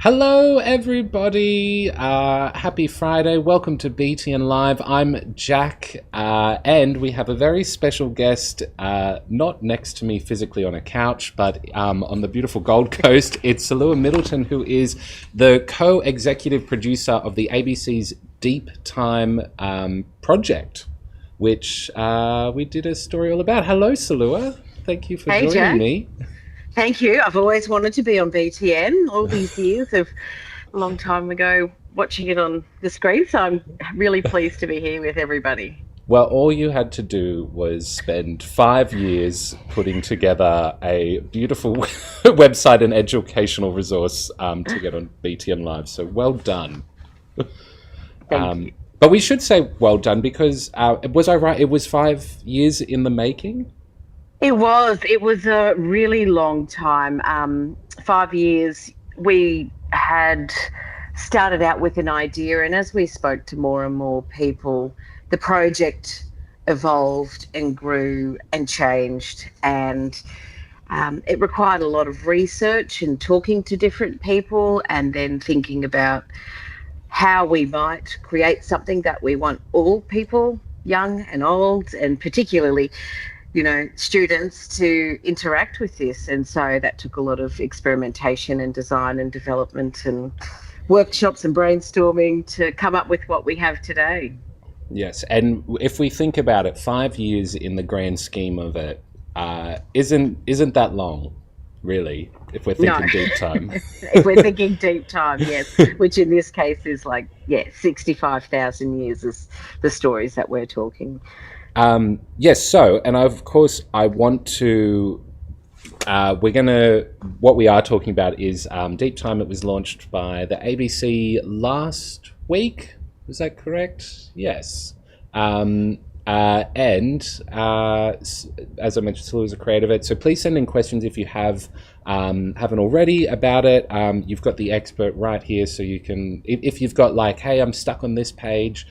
Hello, everybody. Happy Friday. Welcome to BTN Live. I'm Jack, and we have a very special guest, not next to me physically on a couch, but on the beautiful Gold Coast. It's Salua Middleton, who is the co-executive producer of the ABC's Deep Time project, which we did a story all about. Hello, Salua. Thank you for Hey, joining Jack. me. Thank you. I've always wanted to be on BTN all these years of a long time ago watching it on the screen. So I'm really pleased to be here with everybody. Well, all you had to do was spend 5 years putting together a beautiful website and educational resource to get on BTN Live. So well done. Thank you. But we should say well done because, was I right? It was 5 years in the making? It was a really long time. 5 years. We had started out with an idea, and as we spoke to more and more people, the project evolved and grew and changed. And it required a lot of research and talking to different people, and then thinking about how we might create something that we want all people, young and old, and particularly, students to interact with this. And so that took a lot of experimentation and design and development and workshops and brainstorming to come up with what we have today. Yes. And if we think about it, 5 years in the grand scheme of it isn't that long, really, if we're No, thinking deep time. if we're thinking deep time, yes, which in this case is like, yeah, 65,000 years is the stories that we're talking. Yes, so, and of course, I want to. What we are talking about is Deep Time. It was launched by the ABC last week. Was that correct? Yes. And as I mentioned, Sulu is a creator of it. So please send in questions if you haven't already about it. You've got the expert right here, so you can. If you've got like, hey, I'm stuck on this page.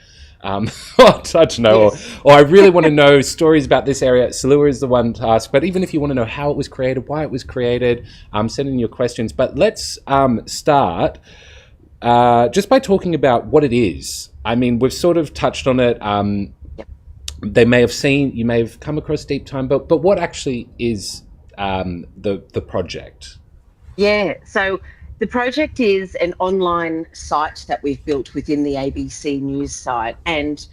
I don't know, Yes. or I really want to know stories about this area. Salua is the one to ask. But even if you want to know how it was created, why it was created, send in your questions. But let's start just by talking about what it is. I mean, we've sort of touched on it. You may have come across Deep Time, but what actually is the project? Yeah. So the project is an online site that we've built within the ABC News site, and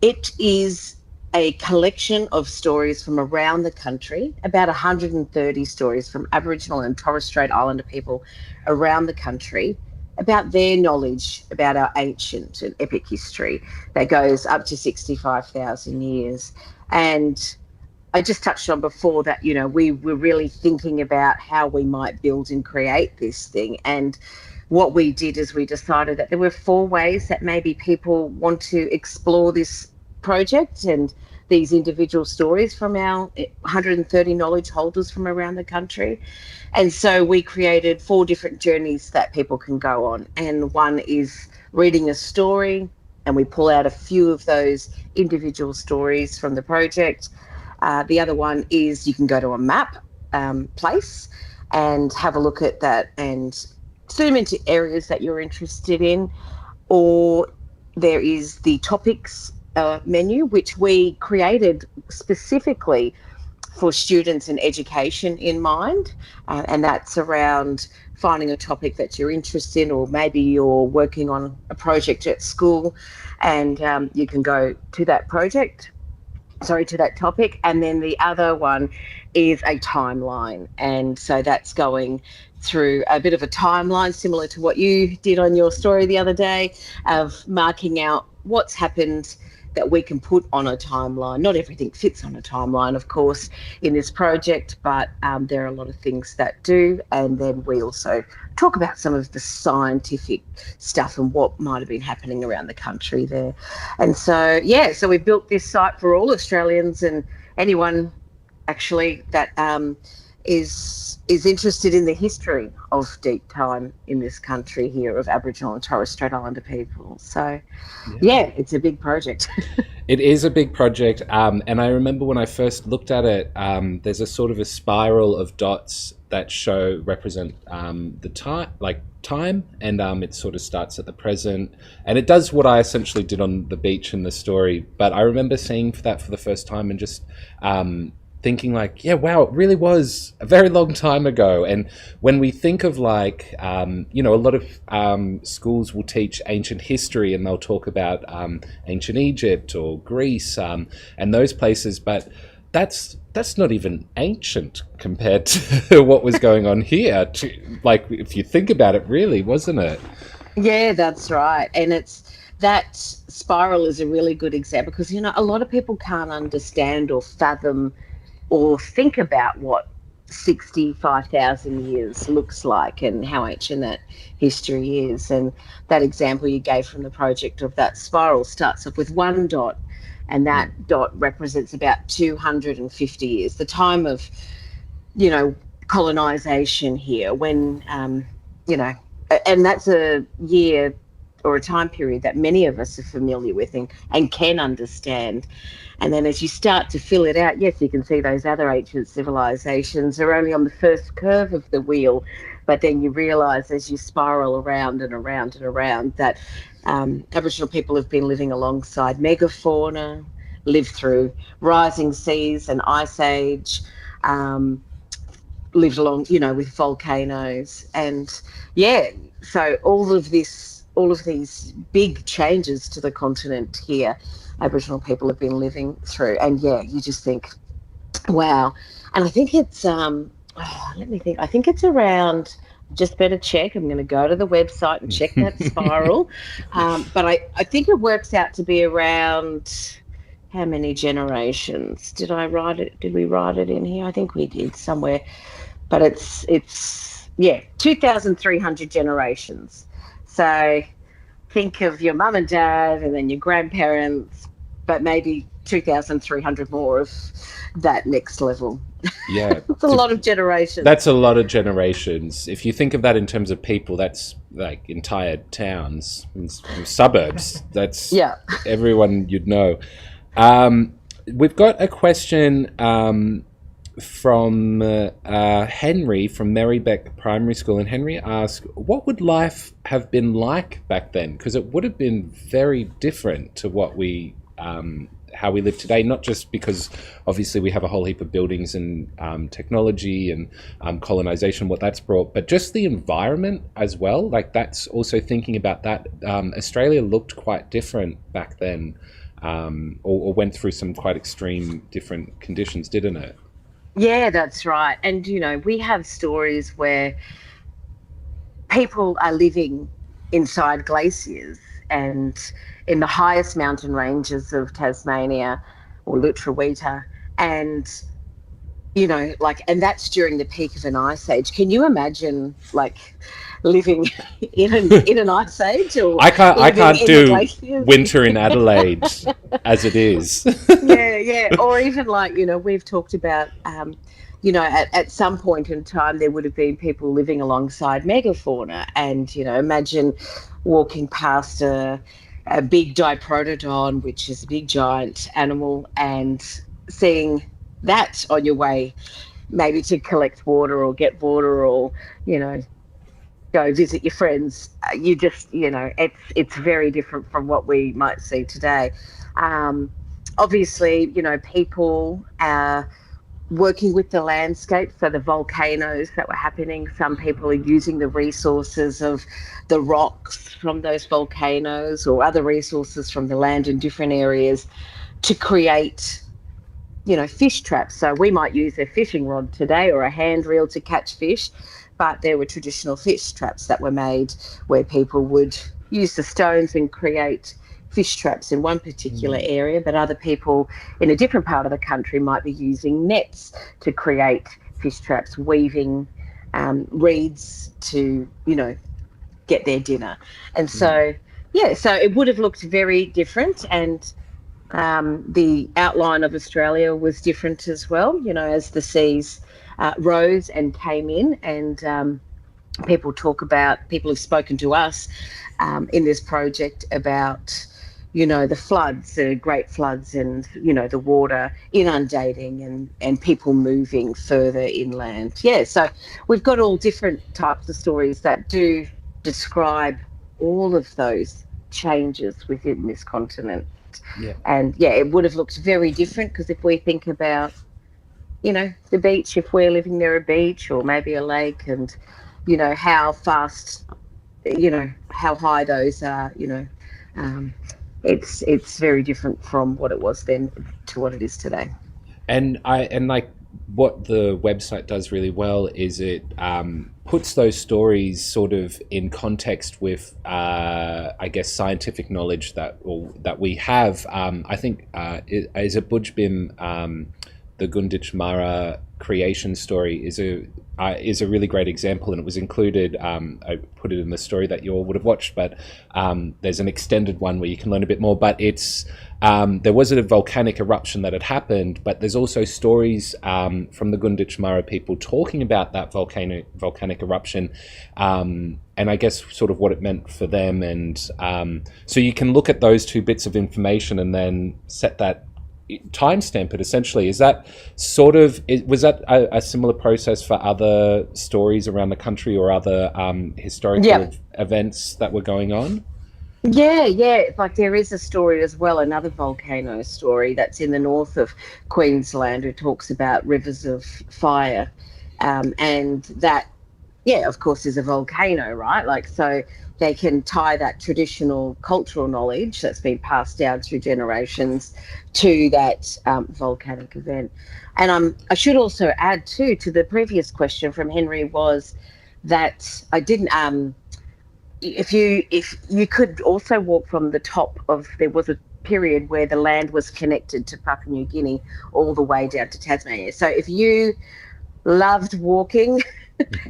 it is a collection of stories from around the country, about 130 stories from Aboriginal and Torres Strait Islander people around the country about their knowledge about our ancient and epic history that goes up to 65,000 years. And I just touched on before that, we were really thinking about how we might build and create this thing. And what we did is we decided that there were four ways that maybe people want to explore this project and these individual stories from our 130 knowledge holders from around the country. And so we created four different journeys that people can go on. And one is reading a story, and we pull out a few of those individual stories from the project. The other one is you can go to a map place and have a look at that and zoom into areas that you're interested in. Or there is the topics menu, which we created specifically for students and education in mind. And that's around finding a topic that you're interested in, or maybe you're working on a project at school and you can go to that to that topic. And then the other one is a timeline. And so that's going through a bit of a timeline, similar to what you did on your story the other day, of marking out what's happened that we can put on a timeline. Not everything fits on a timeline, of course, in this project, but there are a lot of things that do. And then we also talk about some of the scientific stuff and what might have been happening around the country there. And so, yeah, so we built this site for all Australians and anyone actually that is interested in the history of deep time in this country here of Aboriginal and Torres Strait Islander people. So, Yeah. yeah, it's a big project. It is a big project, and I remember when I first looked at it, there's a sort of a spiral of dots that show represent the time, and it sort of starts at the present, and it does what I essentially did on the beach in the story. But I remember seeing that for the first time and just thinking like, yeah, wow, it really was a very long time ago. And when we think of like, a lot of schools will teach ancient history, and they'll talk about ancient Egypt or Greece and those places, but that's not even ancient compared to what was going on here. Like, if you think about it, really, wasn't it? Yeah, that's right. And that spiral is a really good example because, a lot of people can't understand or fathom or think about what 65,000 years looks like and how ancient that history is. And that example you gave from the project of that spiral starts off with one dot, and that dot represents about 250 years, the time of, colonization here, when, and that's a year or a time period that many of us are familiar with and can understand. And then as you start to fill it out, yes, you can see those other ancient civilizations are only on the first curve of the wheel. But then you realise as you spiral around and around and around that Aboriginal people have been living alongside Mega-fauna, lived through rising seas and ice age, lived along, with volcanoes. And yeah, so all of these big changes to the continent here, Aboriginal people have been living through. And yeah, you just think, wow. And I think it's let me think. I think it's around, just better check. I'm going to go to the website and check that spiral. But I think it works out to be around, how many generations? Did I write it? Did we write it in here? I think we did somewhere. But it's 2,300 generations. So think of your mum and dad and then your grandparents, but maybe 2,300 more of that next level. Yeah. It's a lot of generations. That's a lot of generations. If you think of that in terms of people, that's like entire towns and suburbs. That's everyone you'd know. We've got a question from Henry from Marybeck Primary School. And Henry asked, what would life have been like back then? Because it would have been very different to what how we live today, not just because obviously we have a whole heap of buildings and technology and colonization, what that's brought, but just the environment as well. Like, that's also thinking about that. Australia looked quite different back then, or went through some quite extreme different conditions, didn't it? Yeah, that's right. And, we have stories where people are living inside glaciers and in the highest mountain ranges of Tasmania or Lutruwita, and and that's during the peak of an ice age. Can you imagine living in an ice age? Or I can't do winter in Adelaide as it is. Yeah. Or even we've talked about at some point in time there would have been people living alongside megafauna, and imagine walking past a big diprotodon, which is a big giant animal, and seeing that on your way maybe to collect water or get water or go visit your friends. You just it's very different from what we might see today. Obviously people are working with the landscape, so the volcanoes that were happening, some people are using the resources of the rocks from those volcanoes or other resources from the land in different areas to create fish traps. So we might use a fishing rod today or a hand reel to catch fish, but there were traditional fish traps that were made where people would use the stones and create fish traps in one particular area, but other people in a different part of the country might be using nets to create fish traps, weaving reeds to, get their dinner. And so, so it would have looked very different. And the outline of Australia was different as well, as the seas rose and came in. And people have spoken to us in this project about the floods, the great floods, and the water inundating, and people moving further inland. Yeah, so we've got all different types of stories that do describe all of those changes within this continent. Yeah. And yeah, it would have looked very different, because if we think about the beach, if we're living near a beach or maybe a lake, and how fast, how high those are, um, it's very different from what it was then to what it is today. And like what the website does really well is it puts those stories sort of in context with I guess scientific knowledge that we have. I think is it Bujbim, the Gunditj Mara creation story is a really great example, and it was included. I put it in the story that you all would have watched, but there's an extended one where you can learn a bit more. But it's there was a volcanic eruption that had happened, but there's also stories from the Gunditj Mara people talking about that volcanic eruption, and I guess sort of what it meant for them. And so you can look at those two bits of information and then set that timestamp it essentially. Is that sort of, was that a similar process for other stories around the country or other historical events that were going on? Yeah. Like there is a story as well, another volcano story that's in the north of Queensland, who talks about rivers of fire, and that, yeah, of course, is a volcano, right? Like, so they can tie that traditional cultural knowledge that's been passed down through generations to that volcanic event. And I should also add too to the previous question from Henry, was that I didn't. If you could also walk from the top of, there was a period where the land was connected to Papua New Guinea all the way down to Tasmania. So if you loved walking,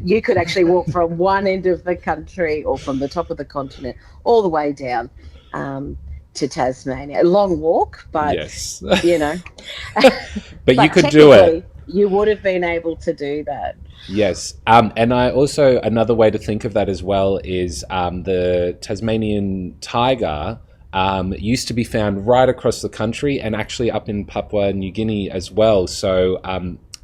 you could actually walk from one end of the country or from the top of the continent all the way down to Tasmania. A long walk, but yes. But you could do it. You would have been able to do that. Yes. And I also, another way to think of that as well is the Tasmanian tiger used to be found right across the country and actually up in Papua New Guinea as well. So,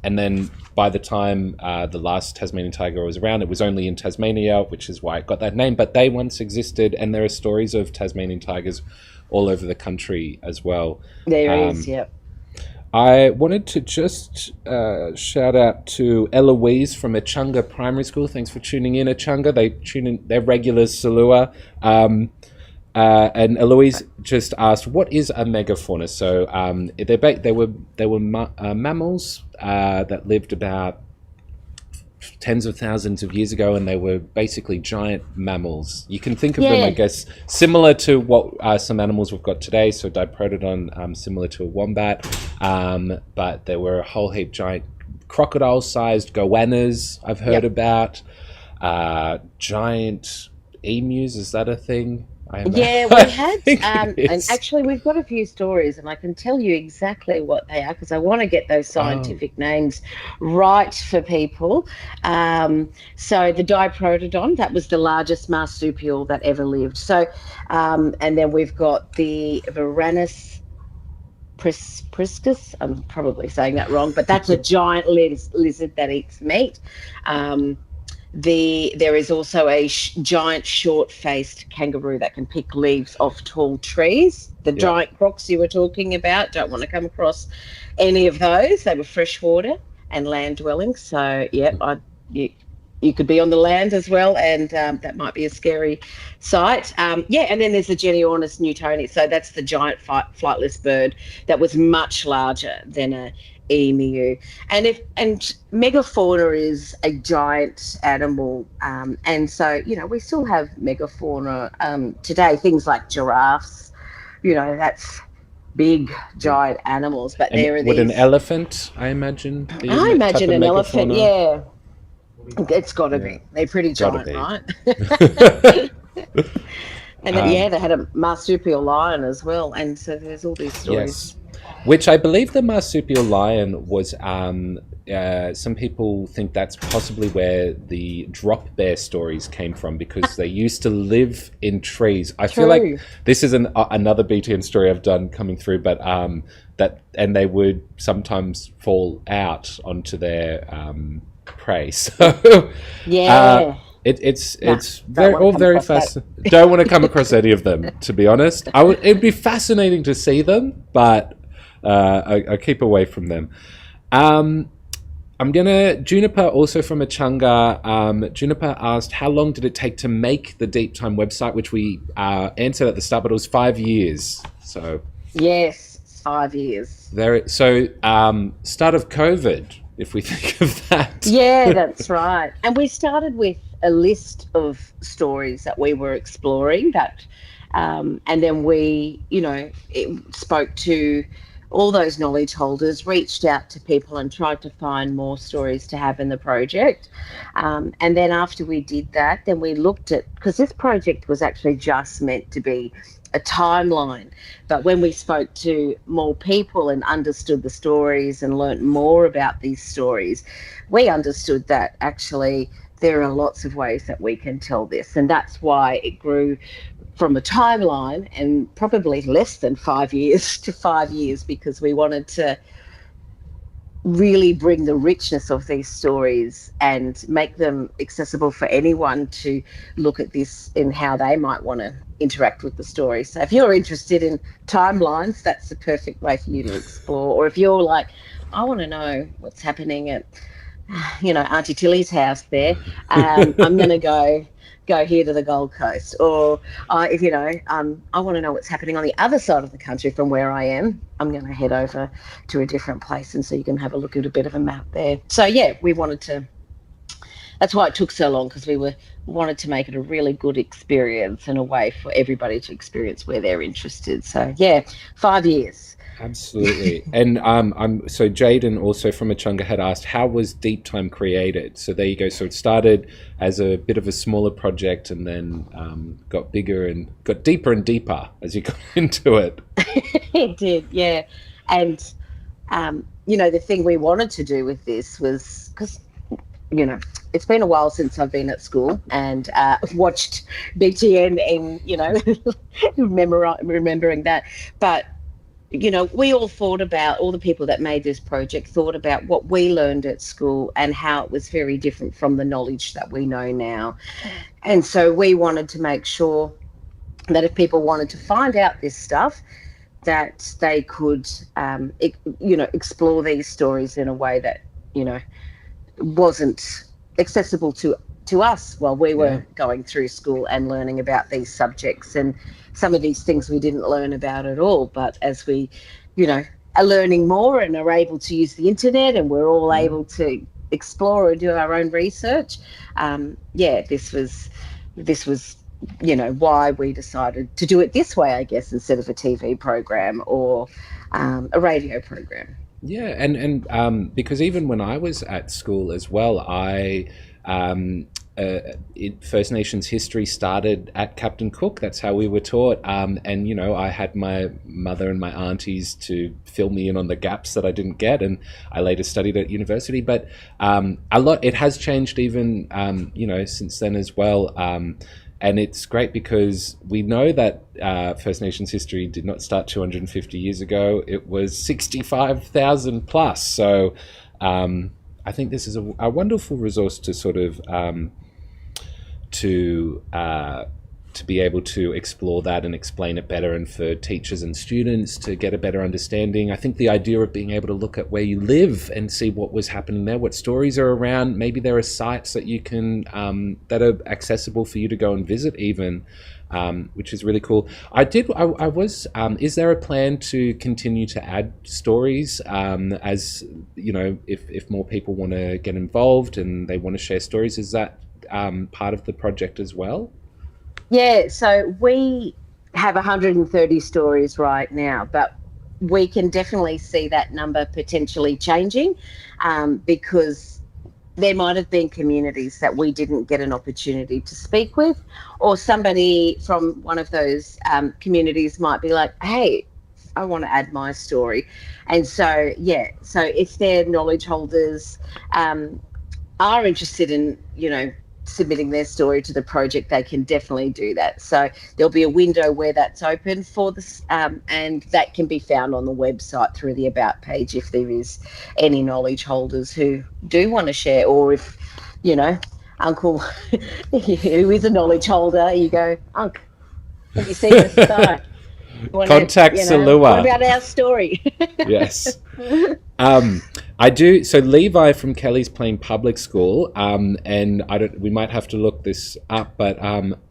and then by the time the last Tasmanian tiger was around, it was only in Tasmania, which is why it got that name. But they once existed, and there are stories of Tasmanian tigers all over the country as well. There is, yep. I wanted to just shout out to Eloise from Echunga Primary School. Thanks for tuning in, Echunga. They tune in, they're regulars, Salua. And Eloise just asked, "What is a megafauna?" So they were mammals that lived about tens of thousands of years ago, and they were basically giant mammals. You can think of them, I guess, similar to what some animals we've got today. So Diprotodon, similar to a wombat, but there were a whole heap giant crocodile-sized goannas I've heard about. Giant emus, is that a thing? Yeah, we had, and actually we've got a few stories, and I can tell you exactly what they are, because I want to get those scientific names right for people. So the Diprotodon, that was the largest marsupial that ever lived. So, and then we've got the Varanus priscus. I'm probably saying that wrong, but that's a giant lizard that eats meat. There is also a giant short-faced kangaroo that can pick leaves off tall trees. The giant crocs you were talking about, don't want to come across any of those. They were freshwater and land dwelling. So, you could be on the land as well, and that might be a scary sight. And then there's the Genyornis newtoni. So that's the giant flightless bird that was much larger than a emu. And megafauna is a giant animal, and so we still have megafauna today. Things like giraffes, that's big giant animals. But and there are would an elephant, I imagine? I imagine an elephant. Yeah, it's got to be. They're pretty giant, right? And then, they had a marsupial lion as well, and so there's all these stories. Yes. Which I believe the marsupial lion was. Some people think that's possibly where the drop bear stories came from because they used to live in trees. I feel like True. this is another BTN story I've done coming through, but that and they would sometimes fall out onto their prey. So Yeah. Nah, it's don't very want to all come very across that. fascinating. Don't want to come across any of them, to be honest. It'd be fascinating to see them, but I keep away from them. Um, I'm gonna Juniper also from Achunga. Juniper asked, "How long did it take to make the Deep Time website?" Which we answered at the start, but it was 5 years. So Yes, 5 years. there. So start of COVID, if we think of that. Yeah, that's right. And we started with a list of stories that we were exploring and then it spoke to all those knowledge holders, reached out to people and tried to find more stories to have in the project. And then after we did that, then we looked at, because this project was actually just meant to be a timeline. But when we spoke to more people and understood the stories and learnt more about these stories, we understood that actually there are lots of ways that we can tell this. And that's why it grew from a timeline and probably less than 5 years to 5 years, because we wanted to really bring the richness of these stories and make them accessible for anyone to look at this in how they might want to interact with the story. So if you're interested in timelines, that's the perfect way for you to explore. Or if you're like, I want to know what's happening at Auntie Tilly's house there. I'm going to go here to the Gold Coast, or if I want to know what's happening on the other side of the country from where I am, I'm going to head over to a different place, and so you can have a look at a bit of a map there. So yeah, we wanted to. That's why it took so long, because we wanted to make it a really good experience and a way for everybody to experience where they're interested. So yeah, 5 years. Absolutely. And I'm so Jaden also from Achunga had asked, how was Deep Time created? So there you go. So it started as a bit of a smaller project and then got bigger and got deeper and deeper as you got into it. It did, yeah. And the thing we wanted to do with this was, because it's been a while since I've been at school and watched BTN and remembering that, but we all thought about, all the people that made this project thought about what we learned at school and how it was very different from the knowledge that we know now. And so we wanted to make sure that if people wanted to find out this stuff, that they could, explore these stories in a way that, wasn't accessible to us while we were going through school and learning about these subjects. And some of these things we didn't learn about at all. But as we, are learning more and are able to use the internet, and we're all able to explore and do our own research, this was why we decided to do it this way, I guess, instead of a TV program or a radio program. Yeah, and because even when I was at school as well, First Nations history started at Captain Cook. That's how we were taught. And I had my mother and my aunties to fill me in on the gaps that I didn't get, and I later studied at university. But a lot it has changed even since then as well. And it's great because we know that First Nations history did not start 250 years ago. It was 65,000 plus. So I think this is a wonderful resource to sort of to be able to explore that and explain it better, and for teachers and students to get a better understanding. I think the idea of being able to look at where you live and see what was happening there, what stories are around, maybe there are sites that you can that are accessible for you to go and visit even, which is really cool. Is there a plan to continue to add stories as if more people want to get involved and they want to share stories? Is that part of the project as well? Yeah, so we have 130 stories right now, but we can definitely see that number potentially changing, because there might have been communities that we didn't get an opportunity to speak with, or somebody from one of those communities might be like, hey, I want to add my story. And so, yeah, so if their knowledge holders are interested in, submitting their story to the project, they can definitely do that. So there'll be a window where that's open for this, and that can be found on the website through the About page if there is any knowledge holders who do want to share, or if, Uncle, who is a knowledge holder, you go, Uncle, have you seen the sky? Contact What Salua. about our story? Yes. I do. So Levi from Kelly's Plain Public School, and I don't. We might have to look this up, but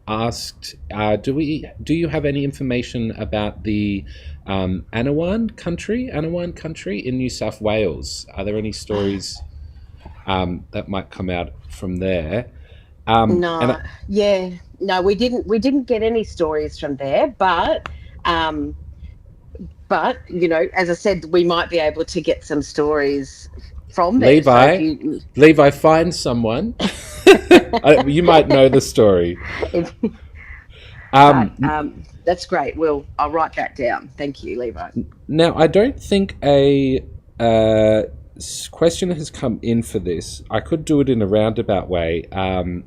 asked, do you have any information about the Anawan country in New South Wales? Are there any stories that might come out from there? No, yeah, no, we didn't. We didn't get any stories from there, um, but as I said, we might be able to get some stories from there. So if Levi, find someone. You might know the story. if, that's great. I'll write that down. Thank you, Levi. Now, I don't think a question has come in for this. I could do it in a roundabout way. I'm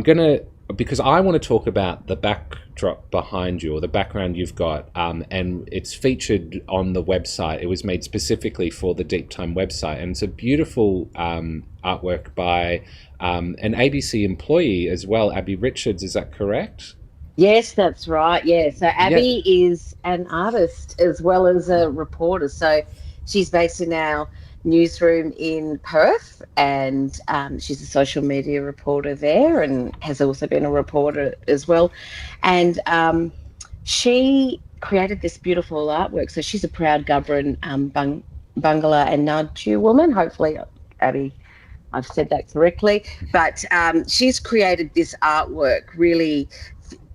gonna, because I want to talk about the backdrop behind you, or the background you've got, and it's featured on the website. It was made specifically for the Deep Time website, and it's a beautiful artwork by an ABC employee as well, Abby Richards. Is that correct? Yes, that's right. Yeah. So Abby is an artist as well as a reporter. So she's based in our newsroom in Perth, and she's a social media reporter there, and has also been a reporter as well. And she created this beautiful artwork. So she's a proud Gubrin Bungala and Nudju woman. Hopefully, Abby, I've said that correctly. But she's created this artwork. Really,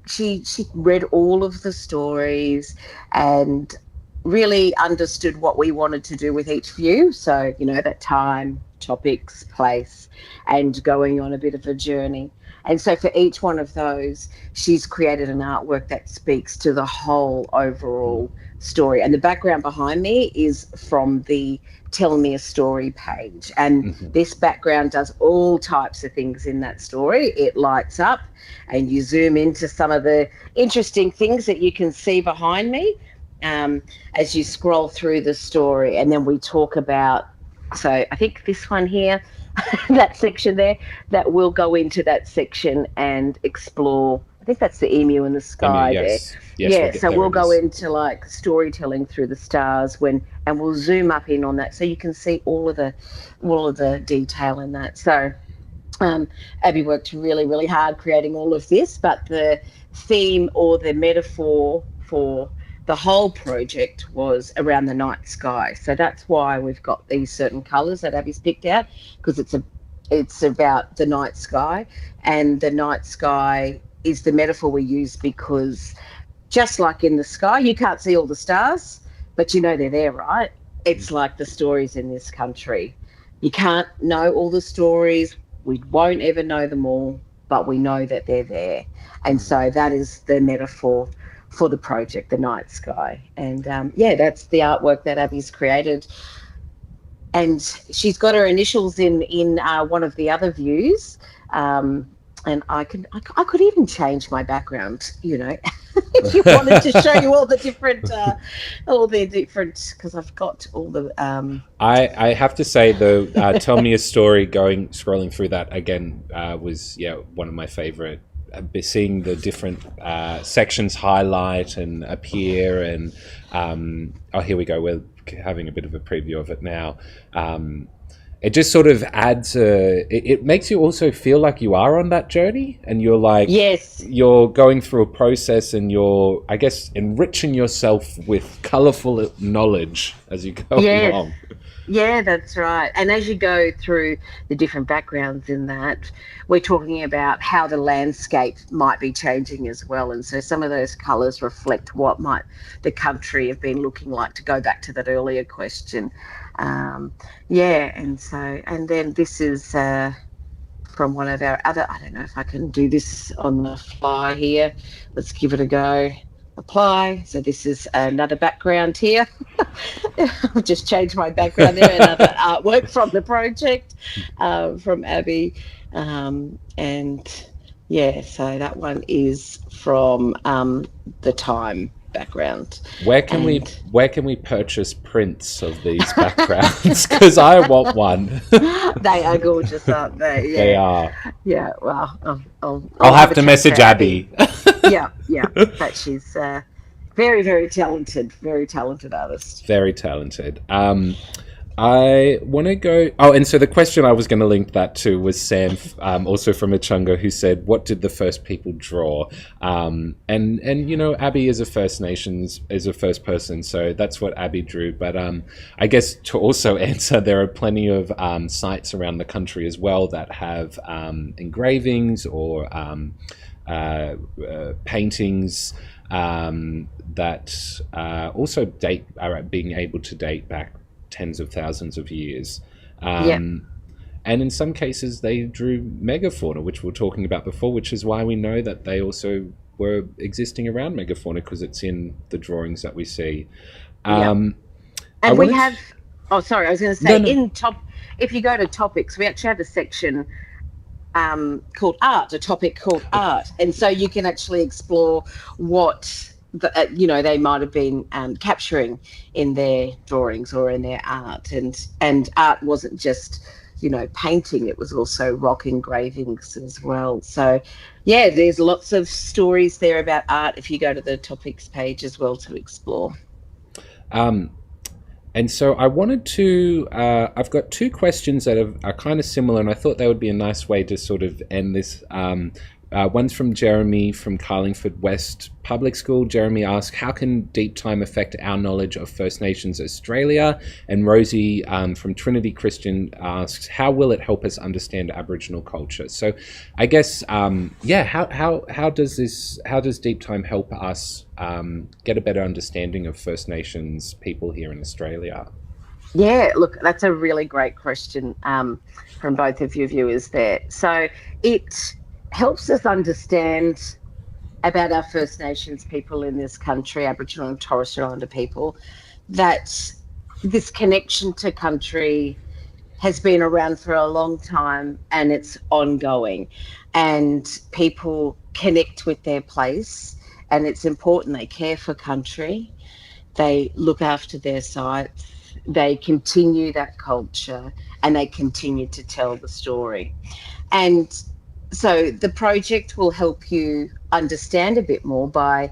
she read all of the stories and really understood what we wanted to do with each view. So, that time, topics, place, and going on a bit of a journey. And so for each one of those, she's created an artwork that speaks to the whole overall story. And the background behind me is from the Tell Me a Story page. And this background does all types of things in that story. It lights up, and you zoom into some of the interesting things that you can see behind me as you scroll through the story. And then we talk about, so I think this one here, that section there, that we'll go into that section and explore. I think that's the emu in the sky there. Yes, so we'll go into like storytelling through the stars and we'll zoom up in on that, so you can see all of the detail in that. So Abby worked really, really hard creating all of this, but the theme or the metaphor for the whole project was around the night sky. So that's why we've got these certain colours that Abby's picked out, because it's about the night sky, and the night sky is the metaphor we use because just like in the sky, you can't see all the stars, but they're there, right? It's like the stories in this country. You can't know all the stories. We won't ever know them all, but we know that they're there. And so that is the metaphor for the project, the night sky. And that's the artwork that Abby's created. And she's got her initials in one of the other views. And I could even change my background, if you wanted to show you all the different, because I've got all the. I have to say though, Tell Me a Story. Scrolling through that again was one of my favorite. Seeing the different sections highlight and appear, and here we go. We're having a bit of a preview of it now. It just sort of adds it makes you also feel like you are on that journey, and you're like, yes, you're going through a process, and you're, I guess, enriching yourself with colourful knowledge as you go along. Yeah, that's right. And as you go through the different backgrounds in that, we're talking about how the landscape might be changing as well. And so some of those colours reflect what might the country have been looking like, to go back to that earlier question. And then this is from one of our other, I don't know if I can do this on the fly here. Let's give it a go. apply. So this is another background here. I've just changed my background there. Another artwork from the project from Abby. And yeah, so that one is from the Time background. Where can we And where can we purchase prints of these backgrounds? Because I want one. they are gorgeous, aren't they? They Yeah. are. Yeah. Well, I'll I'll have a to chat message Abby. Yeah. Yeah. But she's very, very talented artist. Very talented. I want to go. Oh, and so the question I was going to link that to was Sam, also from Achunga, who said, "What did the first people draw?" And you know, Abby is a First person, so that's what Abby drew. But I guess to also answer, there are plenty of sites around the country as well that have engravings or paintings that also are being able to date back tens of thousands of years. Yeah. And in some cases, they drew Mega-fauna, which we were talking about before, which is why we know that they also were existing around Mega-fauna, because it's in the drawings that we see. Yeah. I And we wanted have, oh, sorry, I was going to no, say, no. if you go to topics, we actually have a section called art, a topic called art. And so you can actually explore what, they might have been capturing in their drawings or in their art. And art wasn't just, painting, it was also rock engravings as well. So, yeah, there's lots of stories there about art if you go to the topics page as well to explore. And so I wanted to, I've got two questions that are kind of similar, and I thought that would be a nice way to sort of end this. One's from Jeremy from Carlingford West Public School. Jeremy asks, how can deep time affect our knowledge of First Nations Australia? And Rosie from Trinity Christian asks, how will it help us understand Aboriginal culture? So I guess, how does deep time help us get a better understanding of First Nations people here in Australia? Yeah, look, that's a really great question from both of your viewers there. So it helps us understand about our First Nations people in this country, Aboriginal and Torres Strait Islander people, that this connection to country has been around for a long time and it's ongoing. And people connect with their place, and it's important they care for country, they look after their sites, they continue that culture, and they continue to tell the story. And so the project will help you understand a bit more by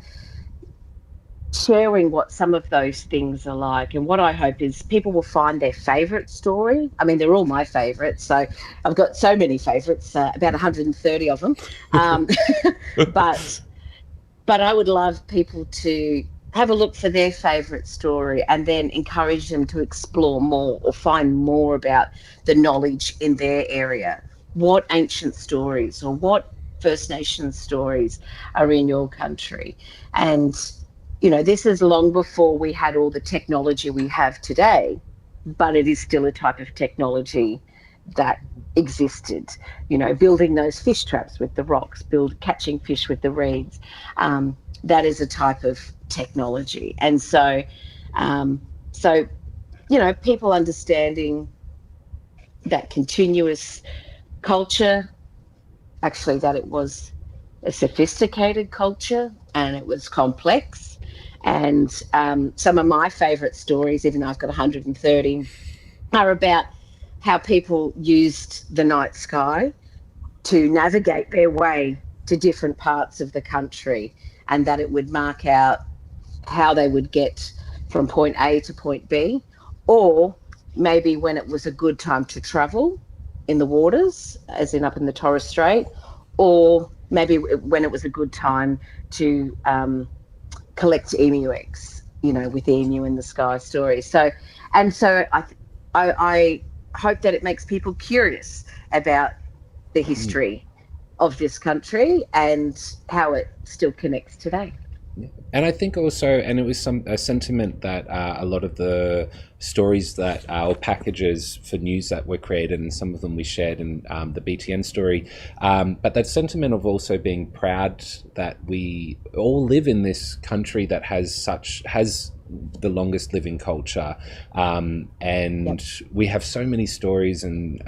sharing what some of those things are like. And what I hope is people will find their favourite story. I mean, they're all my favourites. So I've got so many favourites, about 130 of them. Um, but I would love people to have a look for their favourite story and then encourage them to explore more or find more about the knowledge in their area. What ancient stories or what First Nations stories are in your country? And, this is long before we had all the technology we have today, but it is still a type of technology that existed, building those fish traps with the rocks, catching fish with the reeds. That is a type of technology. And so, people understanding that continuous culture, actually, that it was a sophisticated culture and it was complex. And some of my favourite stories, even though I've got 130, are about how people used the night sky to navigate their way to different parts of the country, and that it would mark out how they would get from point A to point B, or maybe when it was a good time to travel in the waters, as in up in the Torres Strait, or maybe when it was a good time to collect emu eggs, with the emu in the sky story. So I hope that it makes people curious about the history of this country and how it still connects today. And I think also, and it was a sentiment that a lot of the stories that or packages for news that were created, and some of them we shared in the BTN story, but that sentiment of also being proud that we all live in this country that has the longest living culture, Yep. and we have so many stories and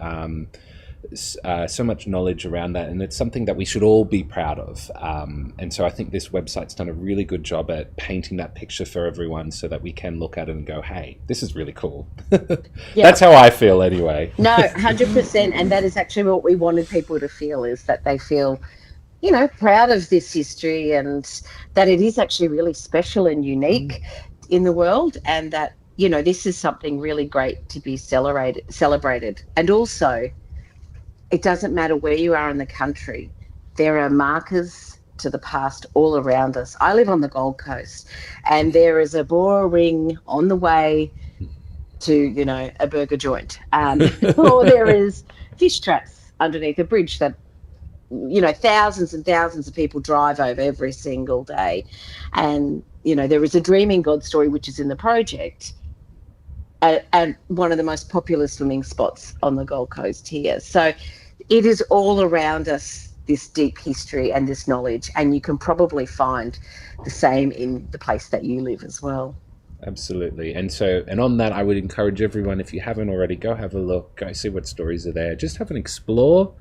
so much knowledge around that, and it's something that we should all be proud of. And so I think this website's done a really good job at painting that picture for everyone, so that we can look at it and go, "Hey, this is really cool." That's Yeah. how I feel, anyway. No, 100%. And that is actually what we wanted people to feel, is that they feel, proud of this history, and that it is actually really special and unique in the world, and that, this is something really great to be celebrated. And also, it doesn't matter where you are in the country, there are markers to the past all around us. I live on the Gold Coast, and there is a Bora ring on the way to, a burger joint, or there is fish traps underneath a bridge that, thousands and thousands of people drive over every single day. And, there is a Dreaming God story, which is in the project, at one of the most popular swimming spots on the Gold Coast here. So it is all around us, this deep history and this knowledge, and you can probably find the same in the place that you live as well. Absolutely. And on that, I would encourage everyone, if you haven't already, go have a look, go see what stories are there. Just have an explore.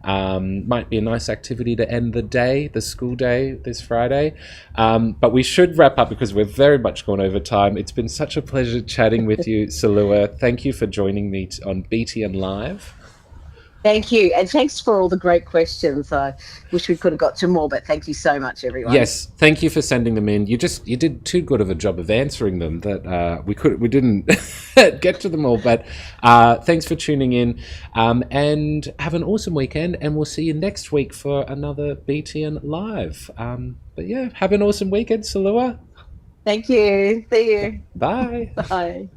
Might be a nice activity to end the school day this Friday. But we should wrap up because we're very much gone over time. It's been such a pleasure chatting with you, Salua. Thank you for joining me on BTN Live. Thank you. And thanks for all the great questions. I wish we could have got to more, but thank you so much, everyone. Yes, thank you for sending them in. You did too good of a job of answering them that we didn't get to them all. But thanks for tuning in, and have an awesome weekend. And we'll see you next week for another BTN Live. But yeah, have an awesome weekend, Salua. Thank you. See you. Bye. Bye.